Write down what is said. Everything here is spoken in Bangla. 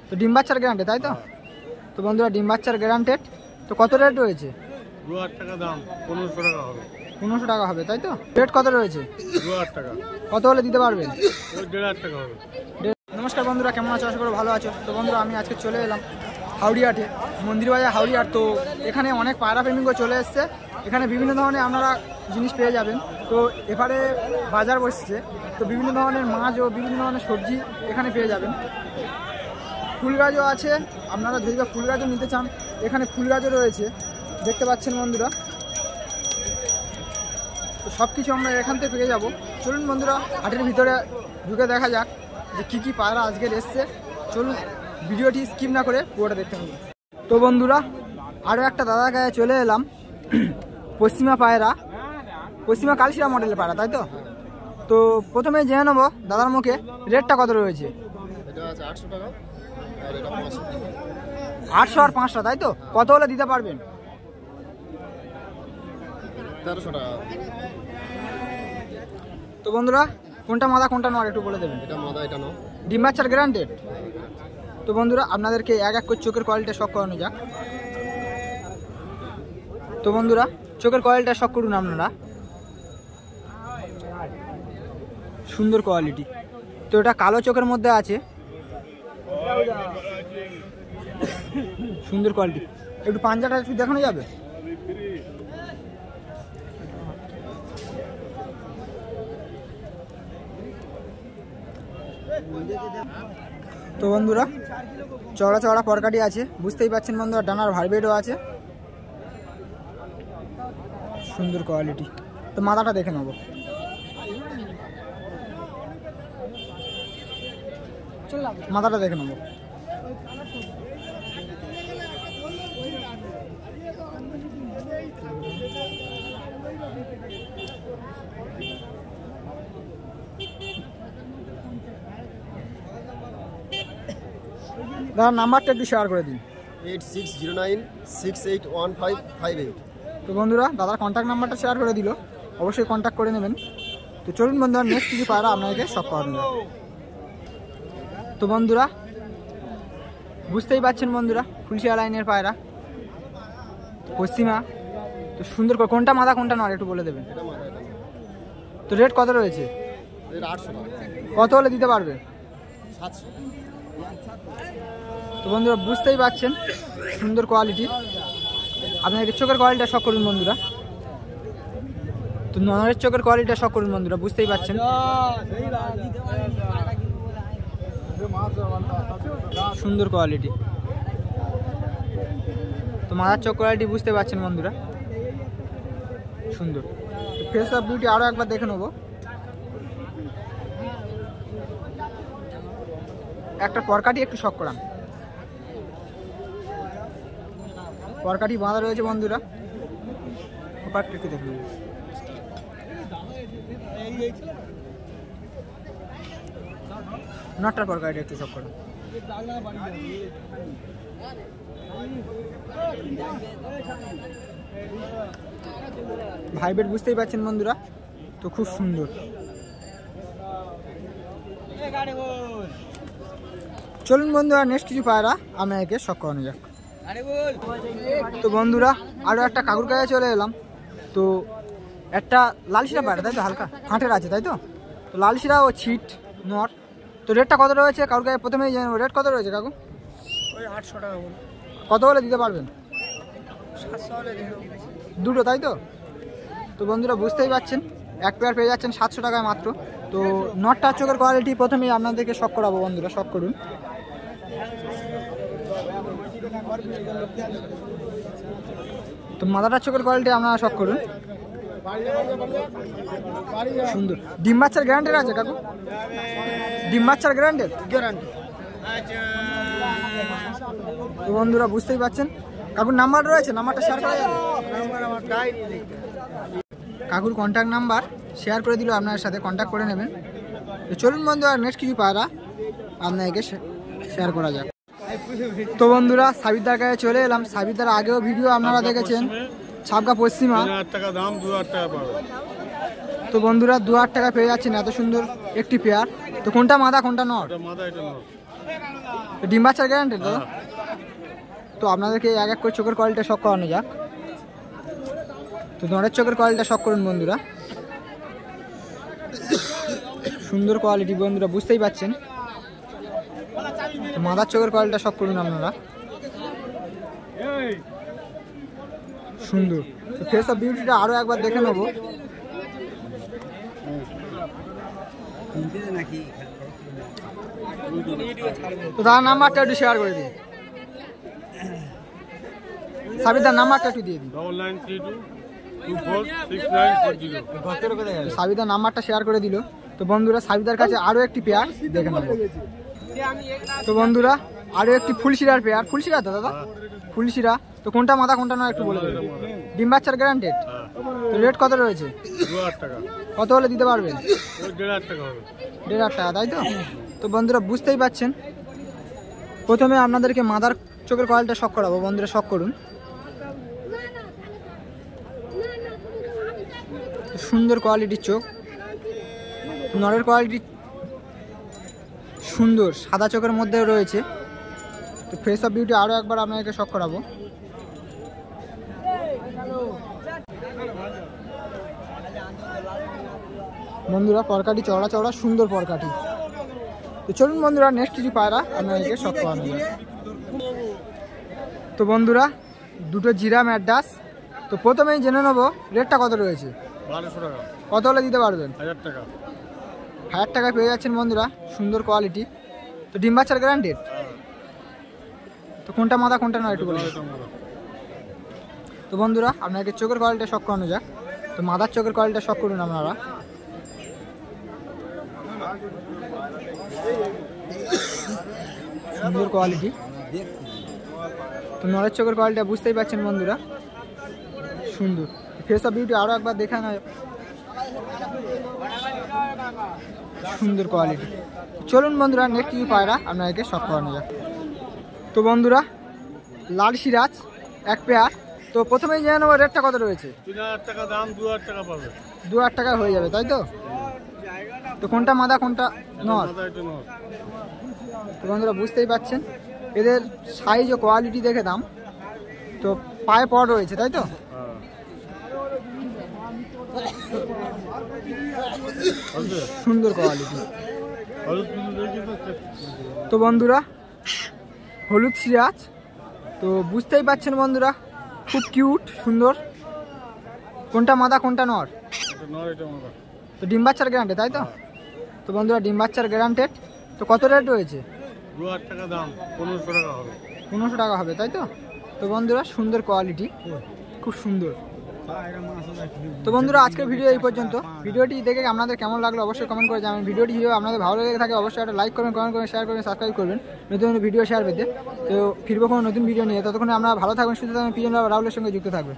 তো ডিম বাচ্চার গ্যারান্টি তাই তো? তো বন্ধুরা ডিম বাচ্চার গ্যারান্টেড। তো কত রেট রয়েছে? 2000 টাকা দাম, 1500 টাকা হবে। 1500 টাকা হবে তাই তো? রেট কত রয়েছে? 2000 টাকা। কত হলে দিতে পারবেন? 1500 টাকা হবে। নমস্কার বন্ধুরা, কেমন আছো? আশা করি ভালো আছো। তো বন্ধুরা আমি আজকে চলে এলাম হাওড়িহাটে, মন্দির বাজার হাওড়িহাট। তো এখানে অনেক পায়রা প্রেমিকও চলে এসছে। এখানে বিভিন্ন ধরনের আপনারা জিনিস পেয়ে যাবেন। তো এবারে বাজার বসছে, তো বিভিন্ন ধরনের মাছ ও বিভিন্ন ধরনের সবজি এখানে পেয়ে যাবেন। ফুল গাছও আছে, আপনারা যদি ফুল গাছও নিতে চান এখানে ফুল গাছও রয়েছে, দেখতে পাচ্ছেন বন্ধুরা। তো সব কিছু আমরা এখান থেকে পেয়ে যাব। চলুন বন্ধুরা হাটের ভিতরে ঢুকে দেখা যাক যে কী কী পায়রা আজকের এসছে। চলুন ভিডিওটি স্কিপ না করে পুরোটা দেখতে হবে। তো বন্ধুরা আরও একটা দাদার কাছে চলে এলাম, পশ্চিমা পায়রা, পশ্চিমা কালশিরা মডেলের পায়রা তাই তো? তো প্রথমে জেনে নেবো দাদার মুখে রেটটা কত রয়েছে। এটা আছে 800 টাকা আর এটা 500 টাকা। 800 আর 500 তাই তো? কত হলে দিতে পারবেন? 1300 টাকা। তো বন্ধুরা কোনটা মাদা কোনটা নর একটু বলে দেবেন। এটা মাদা, এটা নাও। ডিম বাচ্চার গ্যারান্টেড। তো বন্ধুরা আপনাদেরকে এক এক করে চোখের কোয়ালিটি শক করানো যাক। তো বন্ধুরা চোখের কোয়ালিটি শক করুন আপনারা, সুন্দর কোয়ালিটি। তো এটা কালো চোখের মধ্যে আছে, সুন্দর কোয়ালিটি। একটু পাঞ্জাটা একটু দেখানো যাবে? তো বন্ধুরা চড়া চড়া পরকাটি আছে, বুঝতেই পারছেন বন্ধুরা। ডানার ভারবেটও আছে, সুন্দর কোয়ালিটি। তো মাথাটা দেখে নেব। মাথাটা দেখে নেব। দাদা নাম্বারটা একটু শেয়ার করে দিন। 8609681558। তো বন্ধুরা দাদার কন্ট্যাক্ট নাম্বারটা শেয়ার করে দিল, অবশ্যই কন্ট্যাক্ট করে নেবেন। তো চলুন বন্ধুরা নেক্সট কিছু পায়রা আপনাদেরকে শক করানো যাবে। তো বন্ধুরা বুঝতেই পারছেন বন্ধুরা, ফুলশিয়া লাইনের পায়রা, পশ্চিমা। তো সুন্দর করে কোনটা মাদা কোনটা নর একটু বলে দেবেন। এটা মাদা, এটা। তো রেট কত রয়েছে? এটা 800 টাকা। কত হলে দিতে পারবে? 700। তো বন্ধুরা বুঝতেই পারছেন সুন্দর কোয়ালিটি। আপনাদেরকে চোখের কোয়ালিটিটা শক করুন বন্ধুরা। তো নরের চোখের কোয়ালিটিটা শক করুন বন্ধুরা, বুঝতেই পারছেন সুন্দর কোয়ালিটি। তো মাথার চোখ কোয়ালিটি বুঝতে পারছেন বন্ধুরা, সুন্দর। তো ফেস অফ বিউটি আরও একবার দেখে নেবো। একটা পরকাটি একটু শক করান। পরকাটি বাঁধা রয়েছে বন্ধুরা, ওপারটা একটু দেখে নেব। নটার পরকাটি একটু শক করান। ভাইবেট বুঝতেই পারছেন বন্ধুরা, তো খুব সুন্দর। চলুন বন্ধুরা নেক্সট কিছু পায়রা আপনাদেরকে শক করানো যাক। তো বন্ধুরা আরও একটা কাকুর কাছে চলে এলাম। তো একটা লালশিরা পায়রা তাই তো, হালকা ফাঁটের আছে তাই তো? তো লালশিরা ও ছিট নর। তো রেটটা কত রয়েছে কাকুর কাছে? প্রথমেই রেট কত রয়েছে কাকু? ওই 800 টাকা বল। কত হলে দিতে পারবেন? 700 হলে দিয়ে দেব। দুটো তাই তো? তো বন্ধুরা বুঝতেই পারছেন এক পেয়ার পেয়ে যাচ্ছেন 700 টাকায় মাত্র। তো নটটার চোখের কোয়ালিটি প্রথমেই আপনাদেরকে শক করাবো বন্ধুরা, শক করুন। তো মাথাটার চোখের কোয়ালিটি আপনারা শক করুন, সুন্দর। ডিম বাচ্চার গ্যারান্টেড আছে কাকু? ডিম বাচ্চার গ্যারান্টেড? গ্যারান্টি। তো বন্ধুরা বুঝতেই পারছেন কাকুর নাম্বার রয়েছে, নাম্বারটা শেয়ার করা যাবে? নাম্বার আমার ডায়েরি নেই। কাকুর কন্ট্যাক্ট নাম্বার শেয়ার করে দিল, আপনার সাথে কন্ট্যাক্ট করে নেবেন। তো চলুন বন্ধু আর নেক্সট কিছু পায়রা আপনাদেরকে শেয়ার করা যাক। তো বন্ধুরা সাবিদার কাছে চলে এলাম। সাবিদার আগেও ভিডিও আপনারা দেখেছেন, ছাবগা পশ্চিমা। 3000 টাকা দাম, 2000 টাকা পাবে। তো বন্ধুরা 2000 টাকা পেয়ে যাচ্ছেন এত সুন্দর একটি পেয়ার। তো কোনটা মাদা কোনটা নর? এটা মাদা, এটা নর। ডিম বাচ্চার গ্যারান্টি দাদা? তো আপনাদেরকে এক এক করে চোখের কোয়ালিটিটা শক করানো যাক। তো নড়ের চোখের কোয়ালিটিটা শক করুন বন্ধুরা, সুন্দর কোয়ালিটি বন্ধুরা, বুঝতেই পাচ্ছেন। তো মাদার চোখের কোয়ালিটিটা শক করুন আপনারা, সুন্দর। তো ফেস অফ বিউটিটা আরও একবার দেখে নেবো। তো তার নাম্বারটা একটু শেয়ার করে দিন, সাবিদার নাম্বারটা একটু দিয়ে দিন। 9932246940। সাবিদার নাম্বারটা শেয়ার করে দিল। তো বন্ধুরা সাবিদার কাছে আরও একটি পেয়ার দেখে নেব। তো বন্ধুরা আরও একটি ফুলশিরার পেয়ার, ফুলশিরা তো দাদা? ফুলশিরা। তো কোনটা মাথা কোনটা নয় একটু বলে দেবেন। ডিম বাচ্চার গ্যারান্টেড। তো রেট কত রয়েছে? 2000 টাকা। কত হলে দিতে পারবেন? 1500 টাকা হবে। 1500 টাকা, তাই তো? তো বন্ধুরা বুঝতেই পাচ্ছেন। প্রথমে আপনাদেরকে মাদার চোখের কোয়ালিটিটা শক করাবো বন্ধুরা, শক করুন। সুন্দর কোয়ালিটির চোখ, নরের কোয়ালিটি সুন্দর, সাদা চোখের মধ্যে রয়েছে। তো ফেস অফ বিউটি আরও একবার আপনাকে শক করাবো। বন্ধুরা পরকাটি চওড়া চওড়া, সুন্দর পরকাটি। তো চলুন বন্ধুরা নেক্সট কিছু পায়রা আপনাদেরকে শক করানো যায়। তো বন্ধুরা দুটো জিরা ম্যাডাস। তো প্রথমেই জেনে নেবো রেটটা কত রয়েছে? 1200 টাকা। কত হলে দিতে পারবেন? 1000 টাকা। 1000 টাকায় পেয়ে যাচ্ছেন বন্ধুরা, সুন্দর কোয়ালিটি। তো ডিম বাচ্চার গ্যারান্টেড। তো কোনটা মাদা কোনটা নয় একটু বলুন। তো বন্ধুরা আপনাকে চোখের কোয়ালিটিটা শক করানো যাক। তো মাদার চোখের কোয়ালিটিটা শক করুন আপনারা, সুন্দর কোয়ালিটি। তো নরের চোখের কোয়ালিটিটা বুঝতেই পারছেন বন্ধুরা, সুন্দর। ফেস অফ বিউটি আরও একবার দেখা না, সুন্দর কোয়ালিটি। চলুন বন্ধুরা নেক্সট কিছু পায়রা আপনাদেরকে শক করানো যাক। তো বন্ধুরা লাল সিরাজ এক পেয়ার। তো প্রথমেই জেনে নেবো রেটটা কত রয়েছে? 3000 টাকা দাম, 2000 টাকা পাবে। 2000 টাকা হয়ে যাবে, তাই তো? তো কোনটা মাদা কোনটা নর? তো বন্ধুরা বুঝতেই পাচ্ছেন, এদের সাইজ ও কোয়ালিটি দেখে দাম। তো পায়ে পড় রয়েছে, তাই তো? সুন্দর কোয়ালিটি। তো বন্ধুরা হলুদ সিরাজ। তো বুঝতেই পাচ্ছেন বন্ধুরা, খুব কিউট, সুন্দর। কোনটা মাদা কোনটা নর? তো ডিম বাচ্চার গ্যারান্টেড, তাই তো? তো বন্ধুরা ডিম বাচ্চার গ্যারান্টেড। তো কত রেট রয়েছে? 2000 টাকা দাম, 1500 টাকা হবে। 1500 টাকা হবে, তাই তো? তো বন্ধুরা সুন্দর কোয়ালিটি, খুব সুন্দর। তো বন্ধুরা আজকের ভিডিও এই পর্যন্ত। ভিডিওটি দেখে আপনাদের কেমন লাগলো অবশ্যই কমেন্ট করে জানাবেন। ভিডিওটি যদি আপনাদের ভালো লেগে থাকে অবশ্যই একটা লাইক করবেন, কমেন্ট করবেন, শেয়ার করবেন, সাবস্ক্রাইব করবেন নতুন নতুন ভিডিও শেয়ার পেতে। তো ফিরবো কোনো নতুন ভিডিও নিয়ে, ততক্ষণে আমরা ভালো থাকবেন, সুস্থ থাকবেন, প্রিয় রাহুলের সঙ্গে যুক্ত থাকবেন।